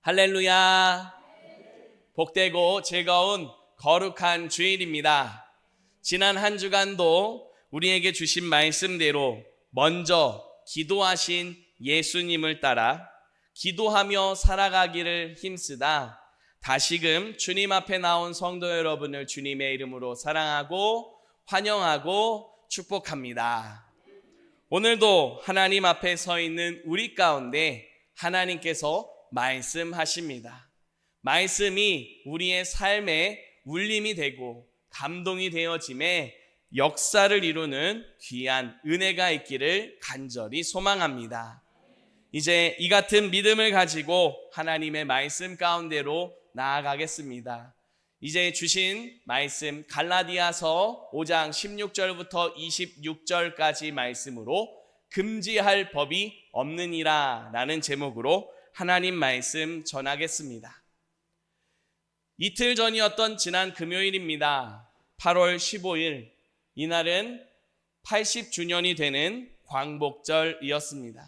할렐루야. 복되고 즐거운 거룩한 주일입니다. 지난 한 주간도 우리에게 주신 말씀대로 먼저 기도하신 예수님을 따라 기도하며 살아가기를 힘쓰다 다시금 주님 앞에 나온 성도 여러분을 주님의 이름으로 사랑하고 환영하고 축복합니다. 오늘도 하나님 앞에 서 있는 우리 가운데 하나님께서 말씀하십니다. 말씀이 우리의 삶에 울림이 되고 감동이 되어짐에 역사를 이루는 귀한 은혜가 있기를 간절히 소망합니다. 이제 이 같은 믿음을 가지고 하나님의 말씀 가운데로 나아가겠습니다. 이제 주신 말씀 갈라디아서 5장 16절부터 26절까지 말씀으로 금지할 법이 없느니라 라는 제목으로 하나님 말씀 전하겠습니다. 이틀 전이었던 지난 금요일입니다. 8월 15일 이날은 80주년이 되는 광복절이었습니다.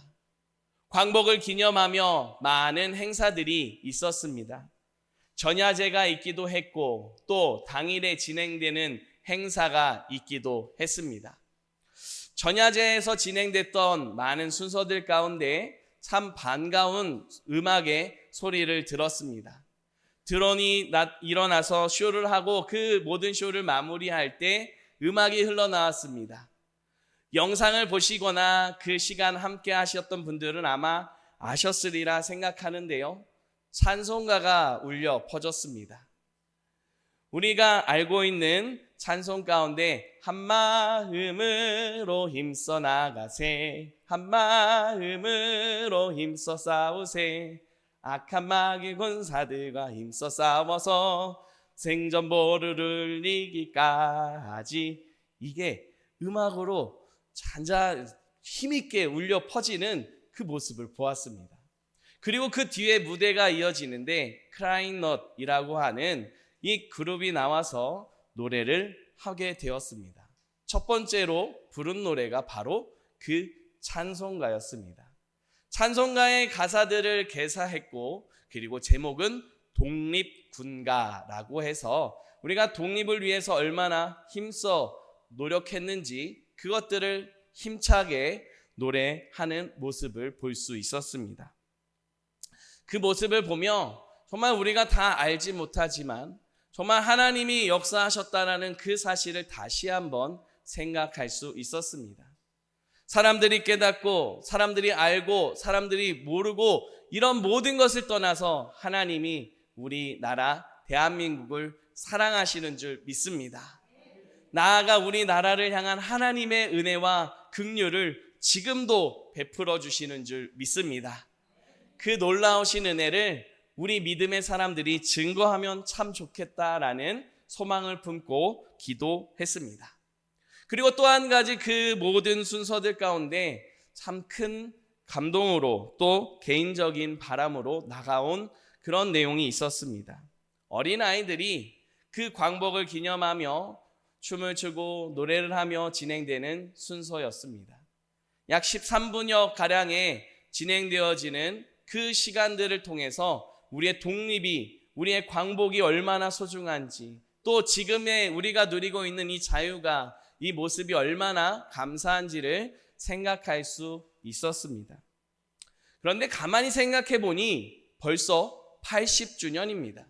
광복을 기념하며 많은 행사들이 있었습니다. 전야제가 있기도 했고 또 당일에 진행되는 행사가 있기도 했습니다. 전야제에서 진행됐던 많은 순서들 가운데 참 반가운 음악의 소리를 들었습니다. 드론이 일어나서 쇼를 하고 그 모든 쇼를 마무리할 때 음악이 흘러나왔습니다. 영상을 보시거나 그 시간 함께 하셨던 분들은 아마 아셨으리라 생각하는데요. 찬송가가 울려 퍼졌습니다. 우리가 알고 있는 찬송 가운데 한 마음으로 힘써 나가세, 한 마음으로 힘써 싸우세, 악한 마귀 군사들과 힘써 싸워서 생전보를 이기까지, 이게 음악으로 힘있게 울려 퍼지는 그 모습을 보았습니다. 그리고 그 뒤에 무대가 이어지는데 크라잉넛이라고 하는 이 그룹이 나와서 노래를 하게 되었습니다. 첫 번째로 부른 노래가 바로 그 찬송가였습니다. 찬송가의 가사들을 개사했고 그리고 제목은 독립군가라고 해서 우리가 독립을 위해서 얼마나 힘써 노력했는지 그것들을 힘차게 노래하는 모습을 볼 수 있었습니다. 그 모습을 보며 정말 우리가 다 알지 못하지만 정말 하나님이 역사하셨다라는 그 사실을 다시 한번 생각할 수 있었습니다. 사람들이 깨닫고 사람들이 알고 사람들이 모르고 이런 모든 것을 떠나서 하나님이 우리나라 대한민국을 사랑하시는 줄 믿습니다. 나아가 우리나라를 향한 하나님의 은혜와 긍휼을 지금도 베풀어 주시는 줄 믿습니다. 그 놀라우신 은혜를 우리 믿음의 사람들이 증거하면 참 좋겠다라는 소망을 품고 기도했습니다. 그리고 또 한 가지 그 모든 순서들 가운데 참 큰 감동으로 또 개인적인 바람으로 나가온 그런 내용이 있었습니다. 어린아이들이 그 광복을 기념하며 춤을 추고 노래를 하며 진행되는 순서였습니다. 약 13분여 가량의 진행되어지는 그 시간들을 통해서 우리의 독립이, 우리의 광복이 얼마나 소중한지, 또 지금의 우리가 누리고 있는 이 자유가, 이 모습이 얼마나 감사한지를 생각할 수 있었습니다. 그런데 가만히 생각해 보니 벌써 80주년입니다.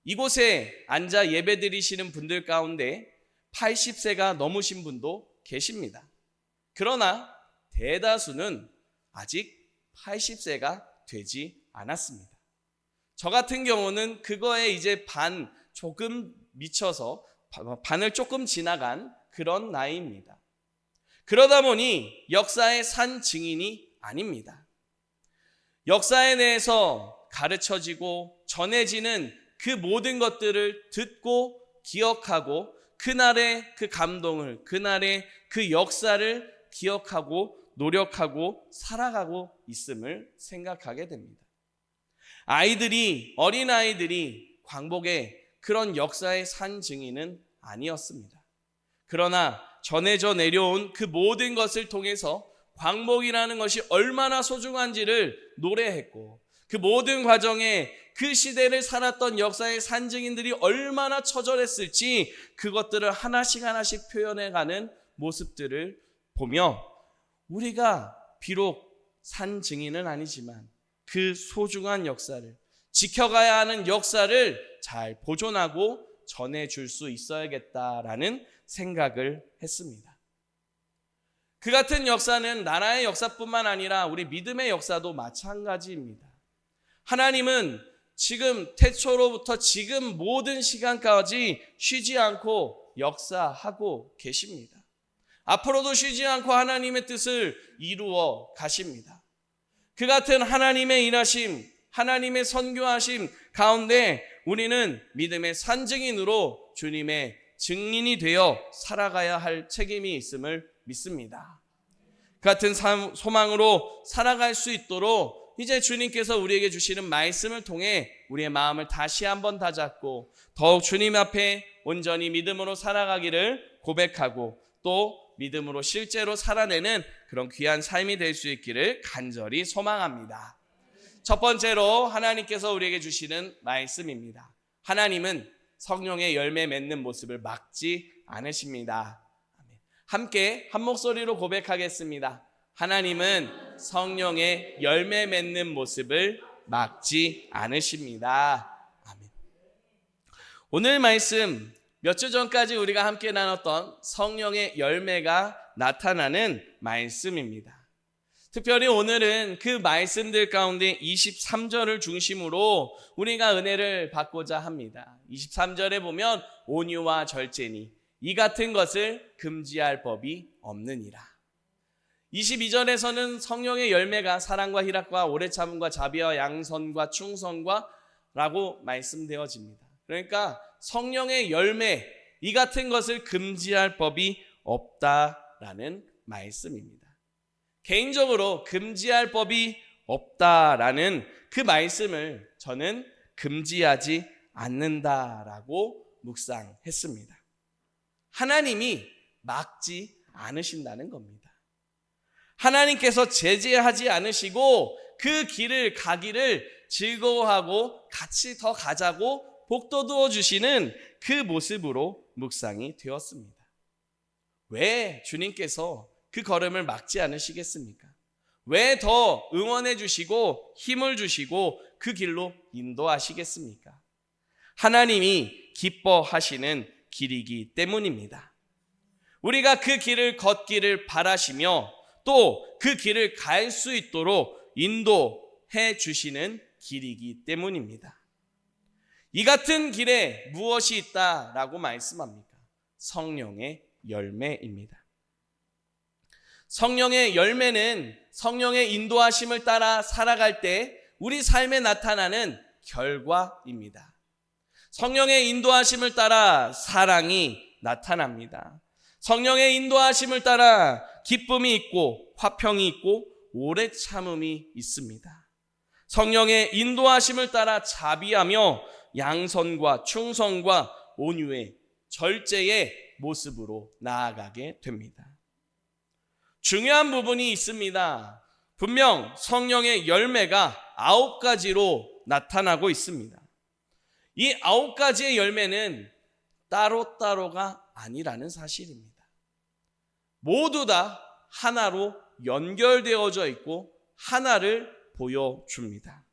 이곳에 앉아 예배드리시는 분들 가운데 80세가 넘으신 분도 계십니다. 그러나 대다수는 아직 80세가 되지 않았습니다. 저 같은 경우는 그거에 이제 조금 미쳐서 반을 조금 지나간 그런 나이입니다. 그러다 보니 역사의 산 증인이 아닙니다. 역사에 대해서 가르쳐지고 전해지는 그 모든 것들을 듣고 기억하고 그날의 그 감동을, 그날의 그 역사를 기억하고 노력하고 살아가고 있음을 생각하게 됩니다. 어린아이들이 광복의 그런 역사의 산 증인은 아니었습니다. 그러나 전해져 내려온 그 모든 것을 통해서 광복이라는 것이 얼마나 소중한지를 노래했고 그 모든 과정에 그 시대를 살았던 역사의 산증인들이 얼마나 처절했을지 그것들을 하나씩 하나씩 표현해가는 모습들을 보며 우리가 비록 산증인은 아니지만 그 소중한 역사를, 지켜가야 하는 역사를 잘 보존하고 전해줄 수 있어야겠다라는 생각을 했습니다. 그 같은 역사는 나라의 역사뿐만 아니라 우리 믿음의 역사도 마찬가지입니다. 하나님은 지금 태초로부터 지금 모든 시간까지 쉬지 않고 역사하고 계십니다. 앞으로도 쉬지 않고 하나님의 뜻을 이루어 가십니다. 그 같은 하나님의 일하심, 하나님의 선교하심 가운데 우리는 믿음의 산증인으로 주님의 증인이 되어 살아가야 할 책임이 있음을 믿습니다. 그 같은 소망으로 살아갈 수 있도록 이제 주님께서 우리에게 주시는 말씀을 통해 우리의 마음을 다시 한번 다잡고 더욱 주님 앞에 온전히 믿음으로 살아가기를 고백하고 또 믿음으로 실제로 살아내는 그런 귀한 삶이 될 수 있기를 간절히 소망합니다. 첫 번째로 하나님께서 우리에게 주시는 말씀입니다. 하나님은 성령의 열매 맺는 모습을 막지 않으십니다. 함께 한 목소리로 고백하겠습니다. 하나님은 성령의 열매 맺는 모습을 막지 않으십니다. 아멘. 오늘 말씀 몇 주 전까지 우리가 함께 나눴던 성령의 열매가 나타나는 말씀입니다. 특별히 오늘은 그 말씀들 가운데 23절을 중심으로 우리가 은혜를 받고자 합니다. 23절에 보면 온유와 절제니 이 같은 것을 금지할 법이 없느니라. 22절에서는 성령의 열매가 사랑과 희락과 오래 참음과 자비와 양선과 충성과 라고 말씀되어집니다. 그러니까 성령의 열매 이 같은 것을 금지할 법이 없다라는 말씀입니다. 개인적으로 금지할 법이 없다라는 그 말씀을 저는 금지하지 않는다라고 묵상했습니다. 하나님이 막지 않으신다는 겁니다. 하나님께서 제재하지 않으시고 그 길을 가기를 즐거워하고 같이 더 가자고 복돋워 주시는 그 모습으로 묵상이 되었습니다. 왜 주님께서 그 걸음을 막지 않으시겠습니까? 왜 더 응원해 주시고 힘을 주시고 그 길로 인도하시겠습니까? 하나님이 기뻐하시는 길이기 때문입니다. 우리가 그 길을 걷기를 바라시며 또 그 길을 갈 수 있도록 인도해 주시는 길이기 때문입니다. 이 같은 길에 무엇이 있다라고 말씀합니까? 성령의 열매입니다. 성령의 열매는 성령의 인도하심을 따라 살아갈 때 우리 삶에 나타나는 결과입니다. 성령의 인도하심을 따라 사랑이 나타납니다. 성령의 인도하심을 따라 기쁨이 있고 화평이 있고 오래 참음이 있습니다. 성령의 인도하심을 따라 자비하며 양선과 충성과 온유의 절제의 모습으로 나아가게 됩니다. 중요한 부분이 있습니다. 분명 성령의 열매가 9가지로 나타나고 있습니다. 이 9가지의 열매는 따로따로가 아니라는 사실입니다. 모두 다 하나로 연결되어져 있고 하나를 보여줍니다.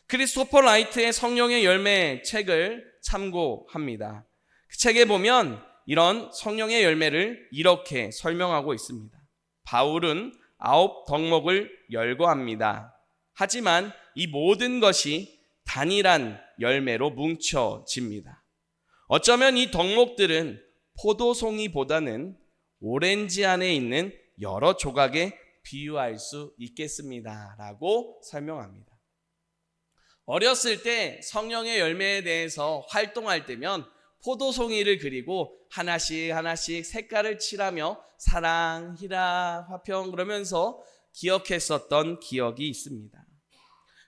크리스토퍼 라이트의 성령의 열매 책을 참고합니다. 그 책에 보면 이런 성령의 열매를 이렇게 설명하고 있습니다. 바울은 9 덕목을 열거합니다. 하지만 이 모든 것이 단일한 열매로 뭉쳐집니다. 어쩌면 이 덕목들은 포도송이보다는 오렌지 안에 있는 여러 조각에 비유할 수 있겠습니다. 라고 설명합니다. 어렸을 때 성령의 열매에 대해서 활동할 때면 포도송이를 그리고 하나씩 하나씩 색깔을 칠하며 사랑, 희락, 화평 그러면서 기억했었던 기억이 있습니다.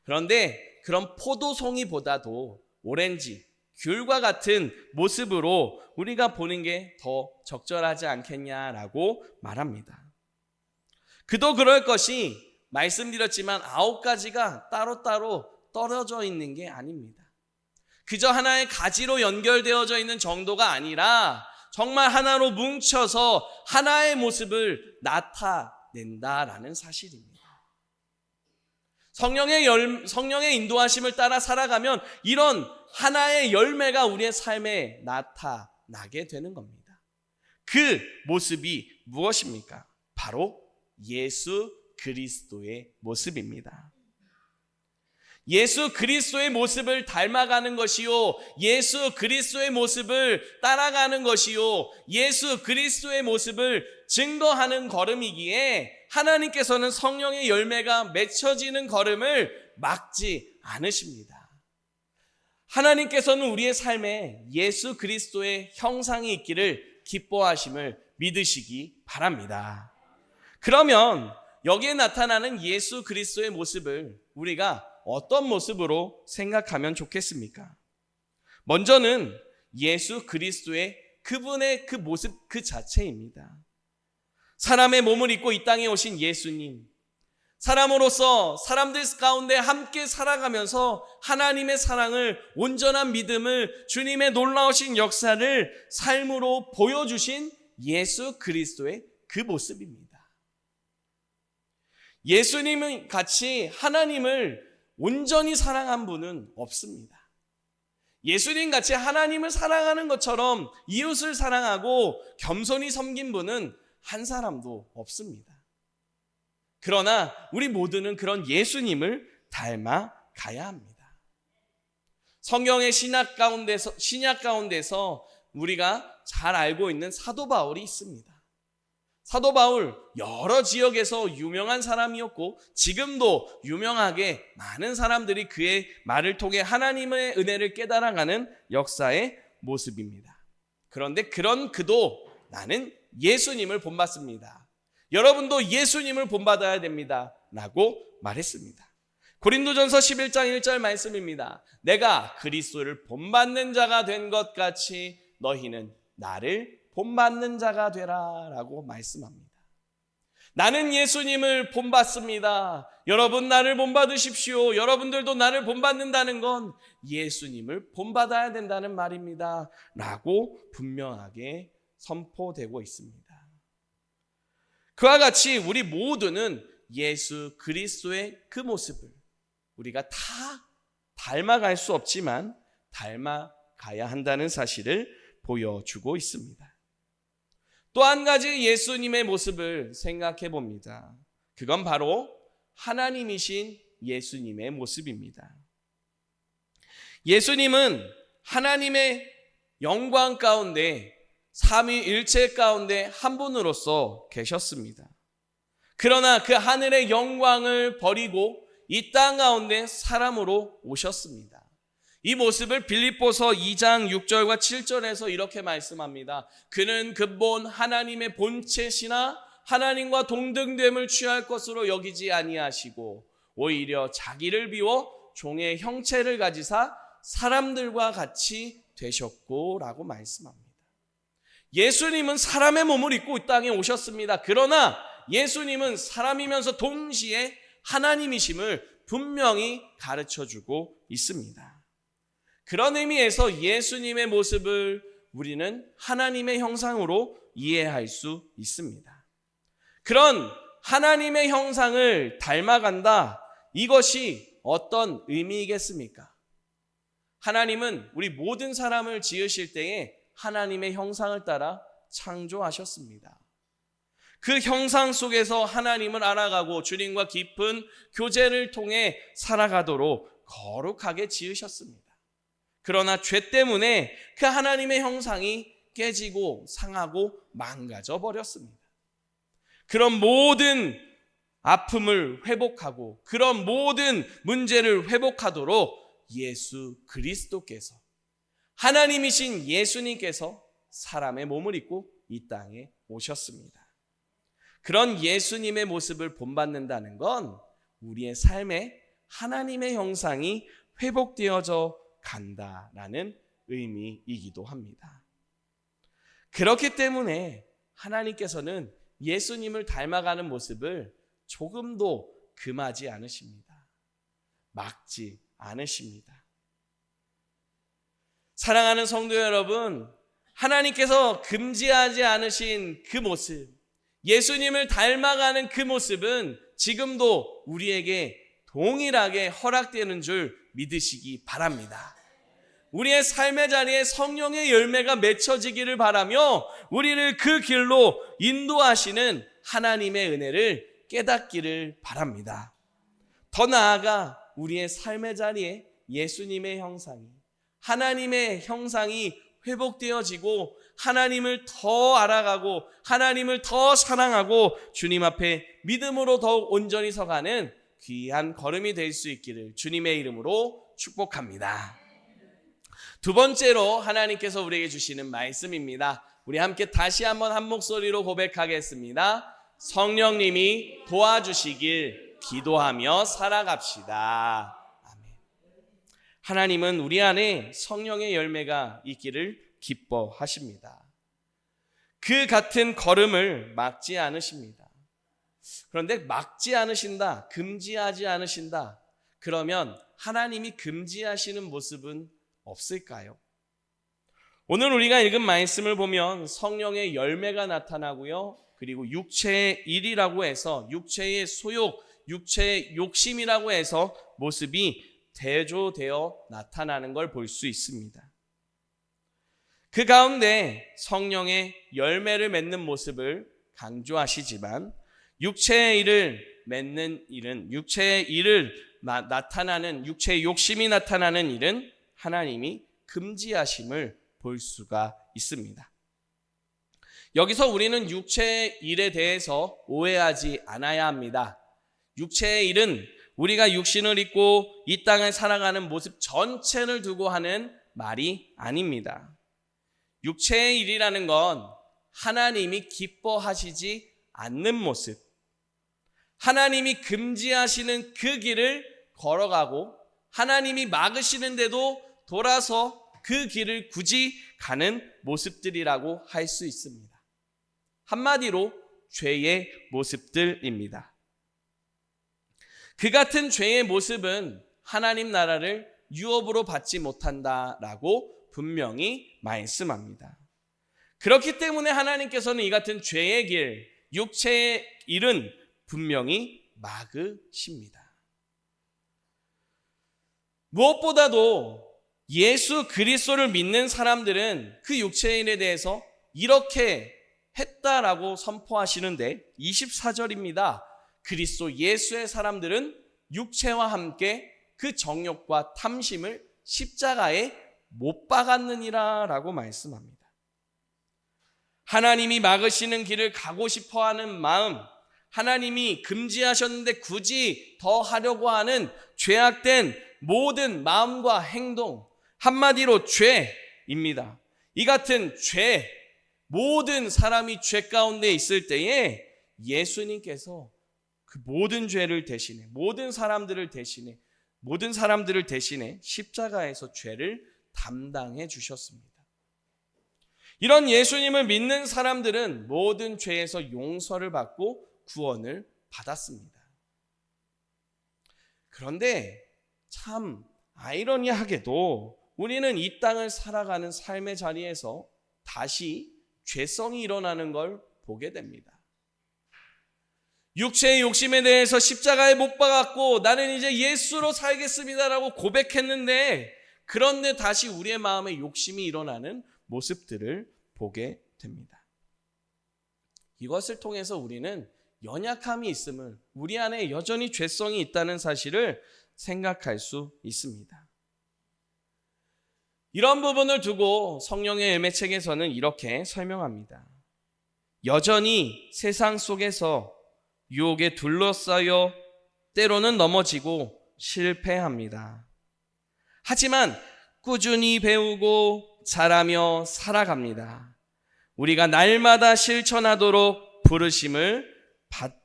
그런데 그런 포도송이보다도 오렌지, 귤과 같은 모습으로 우리가 보는 게 더 적절하지 않겠냐라고 말합니다. 그도 그럴 것이 말씀드렸지만 9가지가 따로따로 떨어져 있는 게 아닙니다. 그저 하나의 가지로 연결되어져 있는 정도가 아니라 정말 하나로 뭉쳐서 하나의 모습을 나타낸다라는 사실입니다. 성령의 인도하심을 따라 살아가면 이런 하나의 열매가 우리의 삶에 나타나게 되는 겁니다. 그 모습이 무엇입니까? 바로 예수 그리스도의 모습입니다. 예수 그리스도의 모습을 닮아가는 것이요, 예수 그리스도의 모습을 따라가는 것이요, 예수 그리스도의 모습을 증거하는 걸음이기에 하나님께서는 성령의 열매가 맺혀지는 걸음을 막지 않으십니다. 하나님께서는 우리의 삶에 예수 그리스도의 형상이 있기를 기뻐하심을 믿으시기 바랍니다. 그러면 여기에 나타나는 예수 그리스도의 모습을 우리가 어떤 모습으로 생각하면 좋겠습니까? 먼저는 예수 그리스도의 그분의 그 모습 그 자체입니다. 사람의 몸을 입고 이 땅에 오신 예수님, 사람으로서 사람들 가운데 함께 살아가면서 하나님의 사랑을, 온전한 믿음을, 주님의 놀라우신 역사를 삶으로 보여주신 예수 그리스도의 그 모습입니다. 예수님은 같이 하나님을 온전히 사랑한 분은 없습니다. 예수님 같이 하나님을 사랑하는 것처럼 이웃을 사랑하고 겸손히 섬긴 분은 한 사람도 없습니다. 그러나 우리 모두는 그런 예수님을 닮아가야 합니다. 성경의 신약 가운데서 우리가 잘 알고 있는 사도 바울이 있습니다. 사도 바울 여러 지역에서 유명한 사람이었고 지금도 유명하게 많은 사람들이 그의 말을 통해 하나님의 은혜를 깨달아가는 역사의 모습입니다. 그런데 그런 그도 나는 예수님을 본받습니다. 여러분도 예수님을 본받아야 됩니다. 라고 말했습니다. 고린도전서 11장 1절 말씀입니다. 내가 그리스도를 본받는 자가 된 것 같이 너희는 나를 본받는 자가 되라 라고 말씀합니다. 나는 예수님을 본받습니다. 여러분 나를 본받으십시오. 여러분들도 나를 본받는다는 건 예수님을 본받아야 된다는 말입니다. 라고 분명하게 선포되고 있습니다. 그와 같이 우리 모두는 예수 그리스도의 그 모습을 우리가 다 닮아갈 수 없지만 닮아가야 한다는 사실을 보여주고 있습니다. 또 한 가지 예수님의 모습을 생각해 봅니다. 그건 바로 하나님이신 예수님의 모습입니다. 예수님은 하나님의 영광 가운데 삼위일체 가운데 한 분으로서 계셨습니다. 그러나 그 하늘의 영광을 버리고 이 땅 가운데 사람으로 오셨습니다. 이 모습을 빌립보서 2장 6절과 7절에서 이렇게 말씀합니다. 그는 근본 하나님의 본체시나 하나님과 동등됨을 취할 것으로 여기지 아니하시고 오히려 자기를 비워 종의 형체를 가지사 사람들과 같이 되셨고 라고 말씀합니다. 예수님은 사람의 몸을 입고 이 땅에 오셨습니다. 그러나 예수님은 사람이면서 동시에 하나님이심을 분명히 가르쳐주고 있습니다. 그런 의미에서 예수님의 모습을 우리는 하나님의 형상으로 이해할 수 있습니다. 그런 하나님의 형상을 닮아간다. 이것이 어떤 의미이겠습니까? 하나님은 우리 모든 사람을 지으실 때에 하나님의 형상을 따라 창조하셨습니다. 그 형상 속에서 하나님을 알아가고 주님과 깊은 교제를 통해 살아가도록 거룩하게 지으셨습니다. 그러나 죄 때문에 그 하나님의 형상이 깨지고 상하고 망가져 버렸습니다. 그런 모든 아픔을 회복하고 그런 모든 문제를 회복하도록 예수 그리스도께서 하나님이신 예수님께서 사람의 몸을 입고 이 땅에 오셨습니다. 그런 예수님의 모습을 본받는다는 건 우리의 삶에 하나님의 형상이 회복되어져 간다라는 의미이기도 합니다. 그렇기 때문에 하나님께서는 예수님을 닮아가는 모습을 조금도 금하지 않으십니다. 막지 않으십니다. 사랑하는 성도 여러분, 하나님께서 금지하지 않으신 그 모습, 예수님을 닮아가는 그 모습은 지금도 우리에게 동일하게 허락되는 줄 믿으시기 바랍니다. 우리의 삶의 자리에 성령의 열매가 맺혀지기를 바라며 우리를 그 길로 인도하시는 하나님의 은혜를 깨닫기를 바랍니다. 더 나아가 우리의 삶의 자리에 예수님의 형상이, 하나님의 형상이 회복되어지고 하나님을 더 알아가고 하나님을 더 사랑하고 주님 앞에 믿음으로 더욱 온전히 서가는 귀한 걸음이 될 수 있기를 주님의 이름으로 축복합니다. 두 번째로 하나님께서 우리에게 주시는 말씀입니다. 우리 함께 다시 한번 한 목소리로 고백하겠습니다. 성령님이 도와주시길 기도하며 살아갑시다. 아멘. 하나님은 우리 안에 성령의 열매가 있기를 기뻐하십니다. 그 같은 걸음을 막지 않으십니다. 그런데 막지 않으신다, 금지하지 않으신다, 그러면 하나님이 금지하시는 모습은 없을까요? 오늘 우리가 읽은 말씀을 보면 성령의 열매가 나타나고요, 그리고 육체의 일이라고 해서 육체의 소욕, 육체의 욕심이라고 해서 모습이 대조되어 나타나는 걸 볼 수 있습니다. 그 가운데 성령의 열매를 맺는 모습을 강조하시지만 육체의 일을 맺는 일은, 육체의 일을 나타나는, 육체의 욕심이 나타나는 일은 하나님이 금지하심을 볼 수가 있습니다. 여기서 우리는 육체의 일에 대해서 오해하지 않아야 합니다. 육체의 일은 우리가 육신을 입고 이 땅을 살아가는 모습 전체를 두고 하는 말이 아닙니다. 육체의 일이라는 건 하나님이 기뻐하시지 않는 모습, 하나님이 금지하시는 그 길을 걸어가고 하나님이 막으시는데도 돌아서 그 길을 굳이 가는 모습들이라고 할 수 있습니다. 한마디로 죄의 모습들입니다. 그 같은 죄의 모습은 하나님 나라를 유업으로 받지 못한다라고 분명히 말씀합니다. 그렇기 때문에 하나님께서는 이 같은 죄의 길, 육체의 일은 분명히 막으십니다. 무엇보다도 예수 그리스도를 믿는 사람들은 그 육체의 일에 대해서 이렇게 했다라고 선포하시는데 24절입니다. 그리스도 예수의 사람들은 육체와 함께 그 정욕과 탐심을 십자가에 못 박았느니라 라고 말씀합니다. 하나님이 막으시는 길을 가고 싶어하는 마음, 하나님이 금지하셨는데 굳이 더 하려고 하는 죄악된 모든 마음과 행동, 한마디로 죄입니다. 이 같은 죄, 모든 사람이 죄 가운데 있을 때에 예수님께서 그 모든 죄를 대신해, 모든 사람들을 대신해 십자가에서 죄를 담당해 주셨습니다. 이런 예수님을 믿는 사람들은 모든 죄에서 용서를 받고 구원을 받았습니다. 그런데 참 아이러니하게도 우리는 이 땅을 살아가는 삶의 자리에서 다시 죄성이 일어나는 걸 보게 됩니다. 육체의 욕심에 대해서 십자가에 못 박았고 나는 이제 예수로 살겠습니다라고 고백했는데, 그런데 다시 우리의 마음에 욕심이 일어나는 모습들을 보게 됩니다. 이것을 통해서 우리는 연약함이 있음을, 우리 안에 여전히 죄성이 있다는 사실을 생각할 수 있습니다. 이런 부분을 두고 성령의 열매책에서는 이렇게 설명합니다. 여전히 세상 속에서 유혹에 둘러싸여 때로는 넘어지고 실패합니다. 하지만 꾸준히 배우고 자라며 살아갑니다. 우리가 날마다 실천하도록 부르심을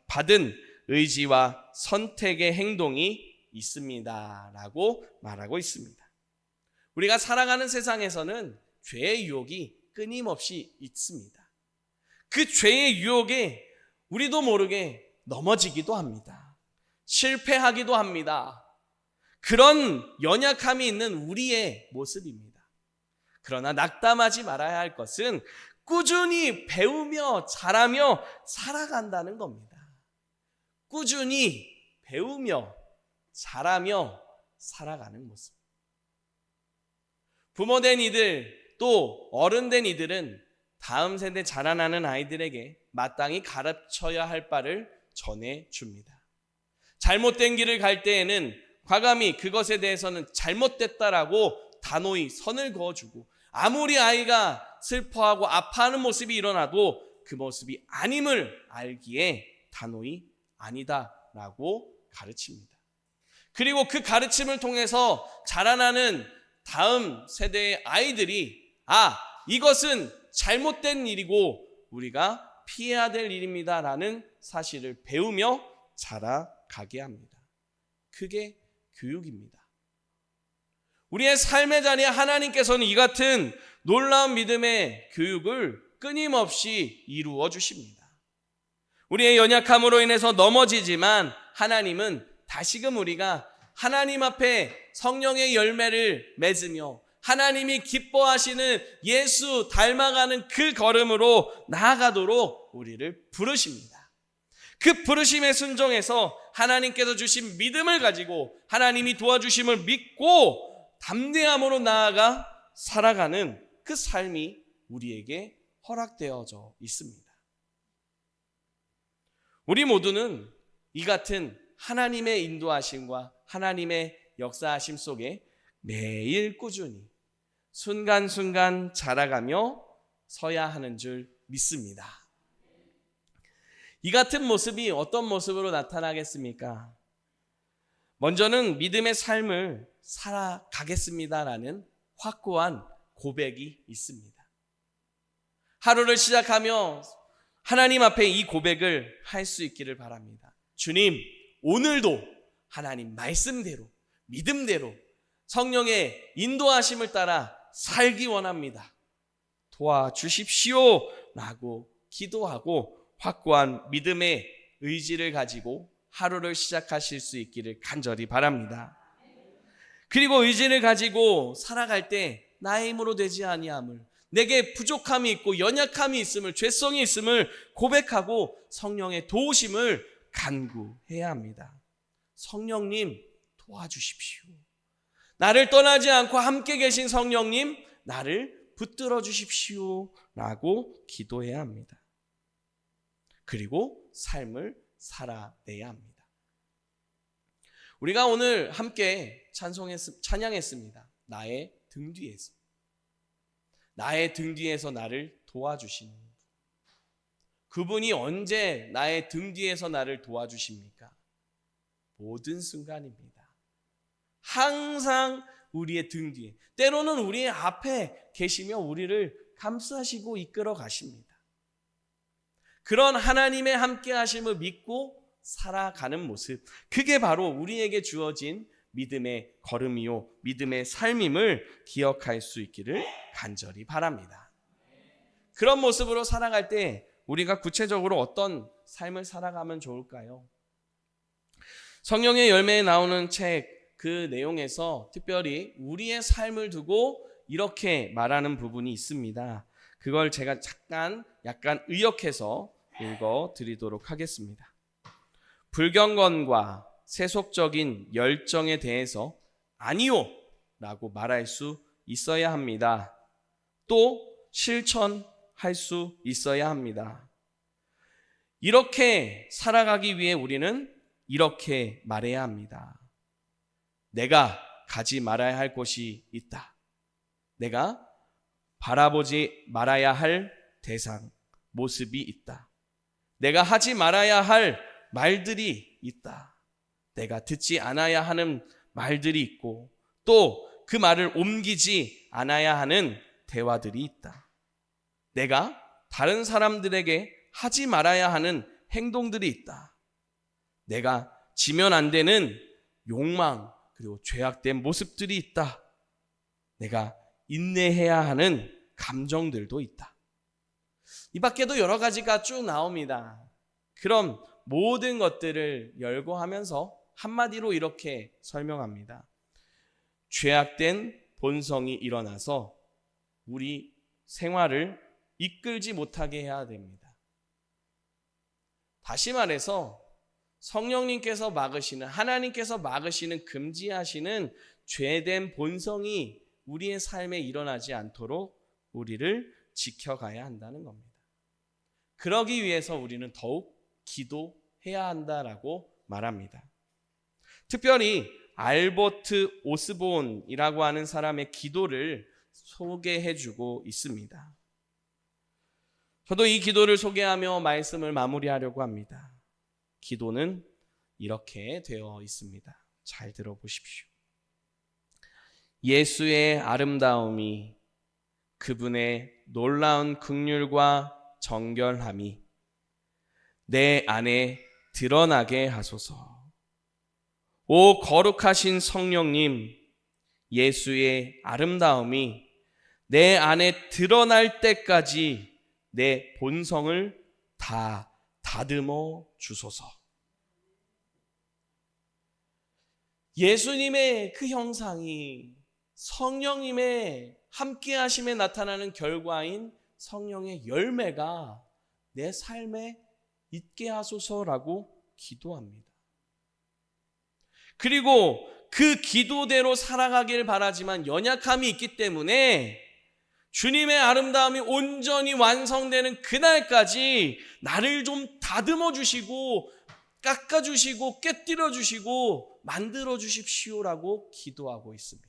받은 의지와 선택의 행동이 있습니다 라고 말하고 있습니다. 우리가 살아가는 세상에서는 죄의 유혹이 끊임없이 있습니다. 그 죄의 유혹에 우리도 모르게 넘어지기도 합니다. 실패하기도 합니다. 그런 연약함이 있는 우리의 모습입니다. 그러나 낙담하지 말아야 할 것은 꾸준히 배우며 자라며 살아간다는 겁니다. 꾸준히 배우며 자라며 살아가는 모습. 부모된 이들 또 어른된 이들은 다음 세대 자라나는 아이들에게 마땅히 가르쳐야 할 바를 전해줍니다. 잘못된 길을 갈 때에는 과감히 그것에 대해서는 잘못됐다라고 단호히 선을 그어주고, 아무리 아이가 슬퍼하고 아파하는 모습이 일어나도 그 모습이 아님을 알기에 단호히 아니다라고 가르칩니다. 그리고 그 가르침을 통해서 자라나는 다음 세대의 아이들이 이것은 잘못된 일이고 우리가 피해야 될 일입니다라는 사실을 배우며 자라가게 합니다. 그게 교육입니다. 우리의 삶의 자리에 하나님께서는 이 같은 놀라운 믿음의 교육을 끊임없이 이루어 주십니다. 우리의 연약함으로 인해서 넘어지지만 하나님은 다시금 우리가 하나님 앞에 성령의 열매를 맺으며 하나님이 기뻐하시는 예수 닮아가는 그 걸음으로 나아가도록 우리를 부르십니다. 그 부르심에 순종해서 하나님께서 주신 믿음을 가지고 하나님이 도와주심을 믿고 담대함으로 나아가 살아가는 그 삶이 우리에게 허락되어져 있습니다. 우리 모두는 이 같은 하나님의 인도하심과 하나님의 역사하심 속에 매일 꾸준히 순간순간 자라가며 서야 하는 줄 믿습니다. 이 같은 모습이 어떤 모습으로 나타나겠습니까? 먼저는 믿음의 삶을 살아가겠습니다라는 확고한 고백이 있습니다. 하루를 시작하며 하나님 앞에 이 고백을 할 수 있기를 바랍니다. 주님, 오늘도 하나님 말씀대로, 믿음대로 성령의 인도하심을 따라 살기 원합니다. 도와주십시오 라고 기도하고 확고한 믿음의 의지를 가지고 하루를 시작하실 수 있기를 간절히 바랍니다. 그리고 의지를 가지고 살아갈 때 나의 힘으로 되지 아니함을, 내게 부족함이 있고 연약함이 있음을, 죄성이 있음을 고백하고 성령의 도우심을 간구해야 합니다. 성령님 도와주십시오. 나를 떠나지 않고 함께 계신 성령님, 나를 붙들어 주십시오 라고 기도해야 합니다. 그리고 삶을 살아내야 합니다. 우리가 오늘 함께 찬양했습니다. 나의 등 뒤에서. 나의 등 뒤에서 나를 도와주시는 그분이 언제 나의 등 뒤에서 나를 도와주십니까? 모든 순간입니다. 항상 우리의 등 뒤에, 때로는 우리의 앞에 계시며 우리를 감싸시고 이끌어 가십니다. 그런 하나님의 함께 하심을 믿고 살아가는 모습, 그게 바로 우리에게 주어진 믿음의 걸음이요 믿음의 삶임을 기억할 수 있기를 간절히 바랍니다. 그런 모습으로 살아갈 때 우리가 구체적으로 어떤 삶을 살아가면 좋을까요? 성령의 열매에 나오는 책 그 내용에서 특별히 우리의 삶을 두고 이렇게 말하는 부분이 있습니다. 그걸 제가 약간 의역해서 읽어드리도록 하겠습니다. 불경건과 세속적인 열정에 대해서 아니요 라고 말할 수 있어야 합니다. 또 실천할 수 있어야 합니다. 이렇게 살아가기 위해 우리는 이렇게 말해야 합니다. 내가 가지 말아야 할 곳이 있다. 내가 바라보지 말아야 할 대상, 모습이 있다. 내가 하지 말아야 할 말들이 있다. 내가 듣지 않아야 하는 말들이 있고 또 그 말을 옮기지 않아야 하는 대화들이 있다. 내가 다른 사람들에게 하지 말아야 하는 행동들이 있다. 내가 지면 안 되는 욕망 그리고 죄악된 모습들이 있다. 내가 인내해야 하는 감정들도 있다. 이 밖에도 여러 가지가 쭉 나옵니다. 그럼 모든 것들을 열거하면서 한마디로 이렇게 설명합니다. 죄악된 본성이 일어나서 우리 생활을 이끌지 못하게 해야 됩니다. 다시 말해서 성령님께서 막으시는, 하나님께서 막으시는, 금지하시는 죄된 본성이 우리의 삶에 일어나지 않도록 우리를 지켜가야 한다는 겁니다. 그러기 위해서 우리는 더욱 기도해야 한다라고 말합니다. 특별히 알버트 오스본이라고 하는 사람의 기도를 소개해주고 있습니다. 저도 이 기도를 소개하며 말씀을 마무리하려고 합니다. 기도는 이렇게 되어 있습니다. 잘 들어보십시오. 예수의 아름다움이, 그분의 놀라운 긍휼과 정결함이 내 안에 드러나게 하소서. 오 거룩하신 성령님, 예수의 아름다움이 내 안에 드러날 때까지 내 본성을 다 다듬어 주소서. 예수님의 그 형상이 성령님의 함께 하심에 나타나는 결과인 성령의 열매가 내 삶에 있게 하소서라고 기도합니다. 그리고 그 기도대로 살아가길 바라지만 연약함이 있기 때문에 주님의 아름다움이 온전히 완성되는 그날까지 나를 좀 다듬어 주시고 깎아 주시고 깨뜨려 주시고 만들어 주십시오라고 기도하고 있습니다.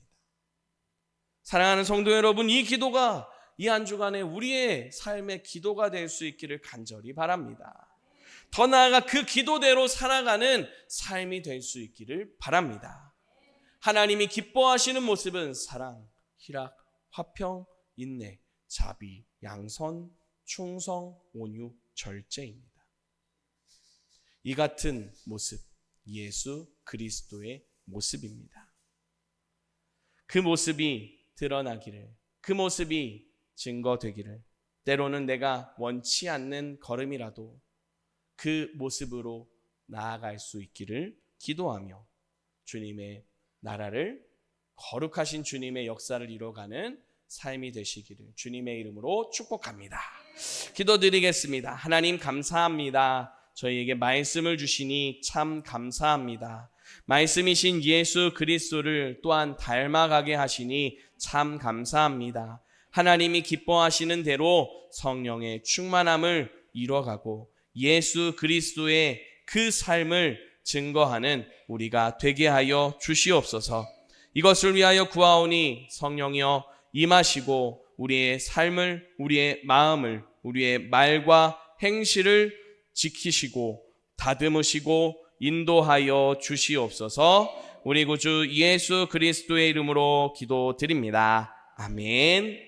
사랑하는 성도 여러분, 이 기도가 이 한 주간에 우리의 삶의 기도가 될 수 있기를 간절히 바랍니다. 더 나아가 그 기도대로 살아가는 삶이 될 수 있기를 바랍니다. 하나님이 기뻐하시는 모습은 사랑, 희락, 화평, 인내, 자비, 양선, 충성, 온유, 절제입니다. 이 같은 모습, 예수 그리스도의 모습입니다. 그 모습이 드러나기를, 그 모습이 증거되기를, 때로는 내가 원치 않는 걸음이라도 그 모습으로 나아갈 수 있기를 기도하며 주님의 나라를, 거룩하신 주님의 역사를 이뤄가는 삶이 되시기를 주님의 이름으로 축복합니다. 기도드리겠습니다. 하나님 감사합니다. 저희에게 말씀을 주시니 참 감사합니다. 말씀이신 예수 그리스도를 또한 닮아가게 하시니 참 감사합니다. 하나님이 기뻐하시는 대로 성령의 충만함을 이뤄가고 예수 그리스도의 그 삶을 증거하는 우리가 되게 하여 주시옵소서. 이것을 위하여 구하오니 성령이여 임하시고 우리의 삶을, 우리의 마음을, 우리의 말과 행실을 지키시고 다듬으시고 인도하여 주시옵소서. 우리 구주 예수 그리스도의 이름으로 기도드립니다. 아멘.